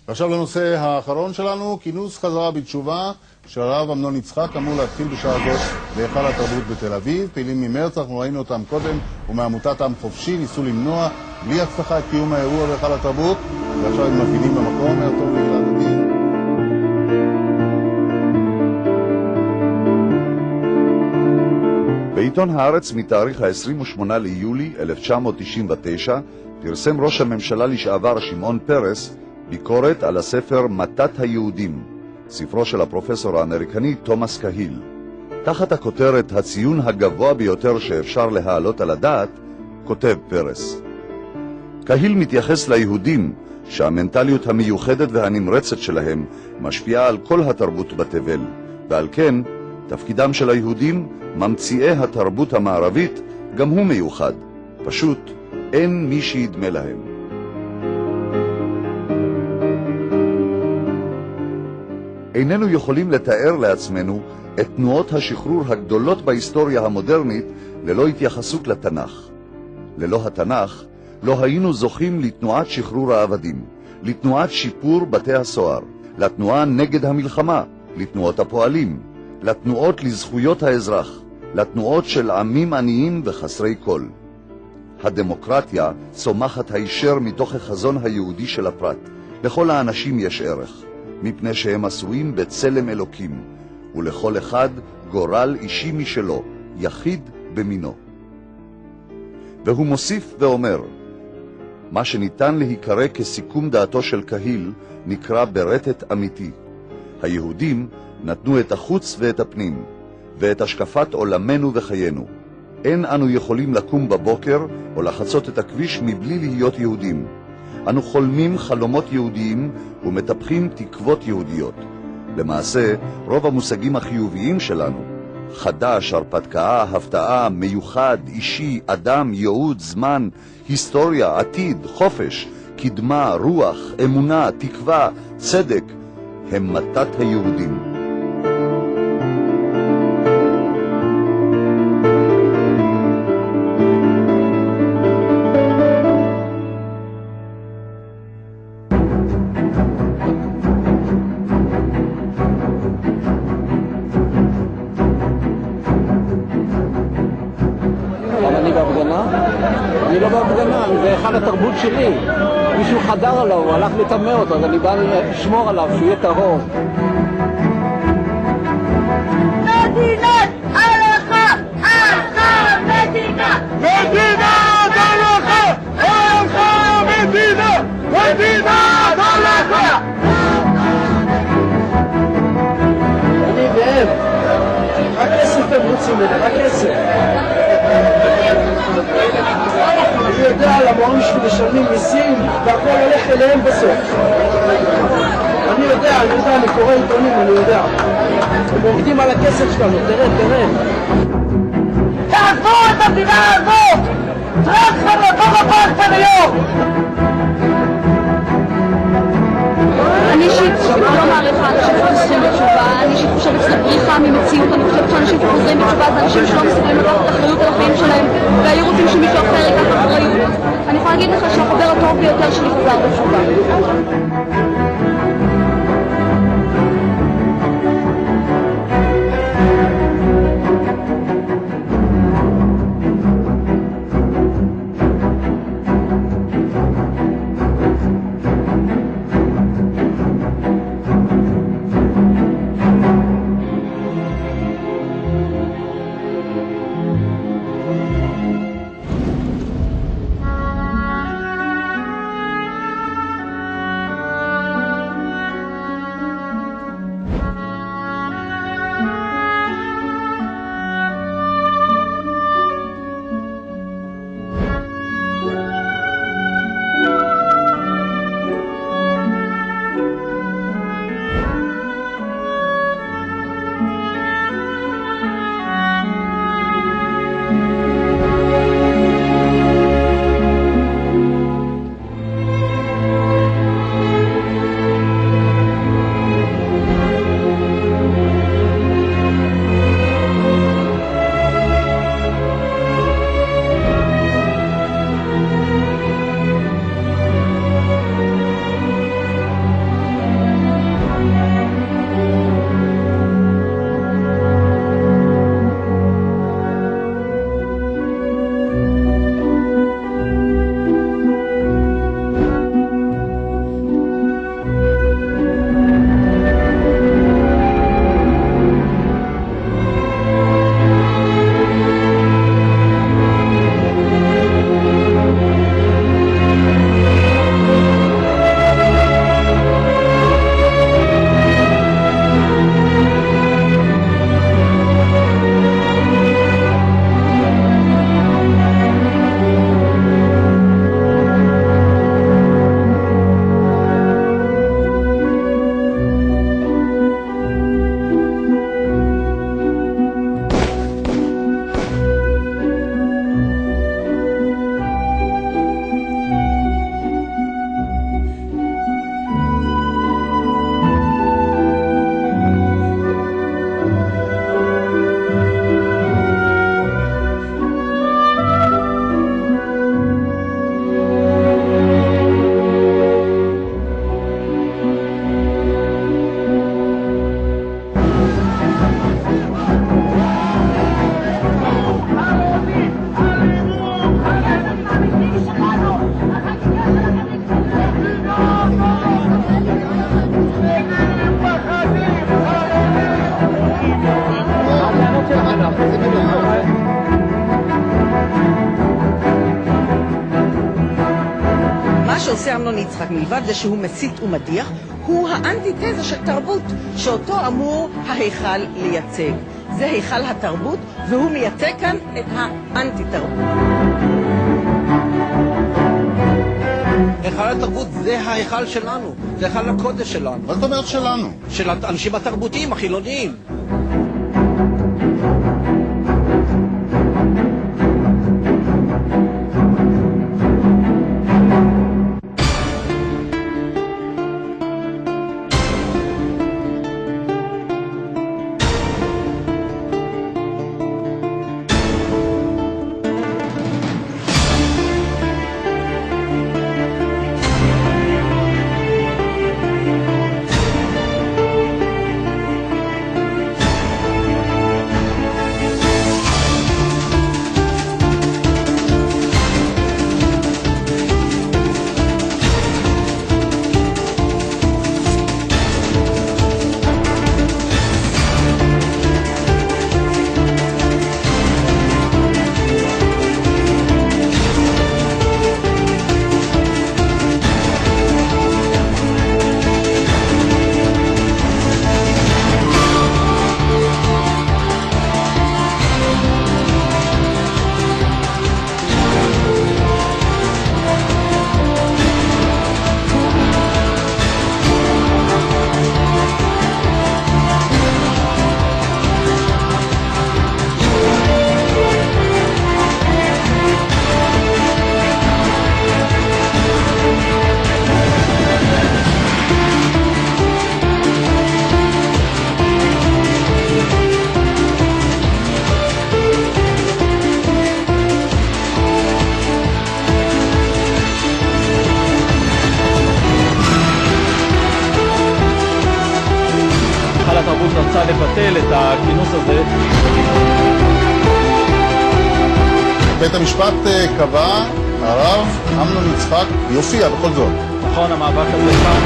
ועכשיו לנושא האחרון שלנו, כינוס חזרה בתשובה של הרב אמנון יצחק אמור להתחיל בשעה זאת בהיכל התרבות בתל אביב. פעילים ממרץ, אנחנו ראינו אותם קודם, ומעמותת עם חופשי ניסו למנוע בלי הצלחה את קיום האירוע בהיכל התרבות, ועכשיו הם מפעילים במקום. טוב לגלעד עדי. בעיתון הארץ מתאריך ה-28 ליולי 1999 פרסם ראש הממשלה לשעבר שמעון פרס ביקורת על הספר מתת היהודים, ספרו של הפרופסור האמריקני תומאס קהיל. תחת הכותרת הציון הגבוה ביותר שאפשר להעלות על הדעת, כותב פרס. קהיל מתייחס ליהודים שהמנטליות המיוחדת והנמרצת שלהם משפיעה על כל התרבות בתבל, ועל כן תפקידם של היהודים, ממציאי התרבות המערבית, גם הוא מיוחד. פשוט אין מי שידמה להם. איננו יכולים לתאר לעצמנו את תנועות השחרור הגדולות בהיסטוריה המודרנית ללא התייחסות לתנ"ך. ללא התנ"ך לא היינו זוכים לתנועת שחרור העבדים, לתנועת שיפור בתי הסוהר, לתנועה נגד המלחמה, לתנועות הפועלים, לתנועות לזכויות האזרח, לתנועות של עמים עניים וחסרי כל. הדמוקרטיה צומחת הישר מתוך החזון היהודי של הפרט. לכל האנשים יש ערך, מפני שהם עשויים בצלם אלוקים, ולכל אחד גורל אישי משלו, יחיד במינו. והוא מוסיף ואומר, מה שניתן להיקרא כסיכום דעתו של קהיל נקרא ברטט אמיתי. היהודים נתנו את החוץ ואת הפנים, ואת השקפת עולמנו וחיינו. אין אנו יכולים לקום בבוקר או לחצות את הכביש מבלי להיות יהודים. אנו חולמים חלומות יהודיים ומטפחים תקוות יהודיות. למעשה, רוב המושגים החיוביים שלנו, חדש, הרפתקה, הפתעה, מיוחד, אישי, אדם, ייעוד, זמן, היסטוריה, עתיד, חופש, קדמה, רוח, אמונה, תקווה, צדק, הם מתת היהודים. אני לא בהפגנה, זה אחד התרבות שלי. מישהו חדר עליו, הוא הלך לטמא אותו, אז אני בא לשמור עליו, שהוא יהיה טהור. מדינת הלכה, הלכה מדינה! מדינת הלכה, הלכה מדינה! מדינת הלכה! אני והם, רק כסף הם רוצים ממני, רק כסף. אני יודע על המורים שמשלמים מיסים והכל הולך אליהם בסוף. אני יודע, אני קורא עיתונים, אני יודע. הם עובדים על הכסף שלנו, תראה. תעזבו את המדינה הזאת! תראה אתכם לטוב הפרקטן היום! אני אישית לא מעריכה אנשים שחוזרים בתשובה, אני אישית חושבת שזה בריחה ממציאות, אני חושבת שאנשים שחוזרים בתשובה זה אנשים שלא מסוגלים לקחת אחריות על החיים שלהם והיו רוצים שמישהו אחר ייקח אחריות. אני יכולה להגיד לך שהחבר הטוב ביותר שלי חזר בתשובה. מה שעושה אמנון יצחק מלבד זה שהוא מסית ומדיח, הוא האנטיתזה של תרבות שאותו אמור ההיכל לייצג. זה היכל התרבות והוא מייצג כאן את האנטי-תרבות. היכל התרבות זה ההיכל שלנו, זה היכל הקודש שלנו. מה זאת אומרת שלנו? של האנשים התרבותיים, החילוניים. התרבות רצה לבטל את הכינוס הזה. בית המשפט קבע, הרב אמנון יצחק יופיע בכל זאת. נכון, המאבק הזה כאן.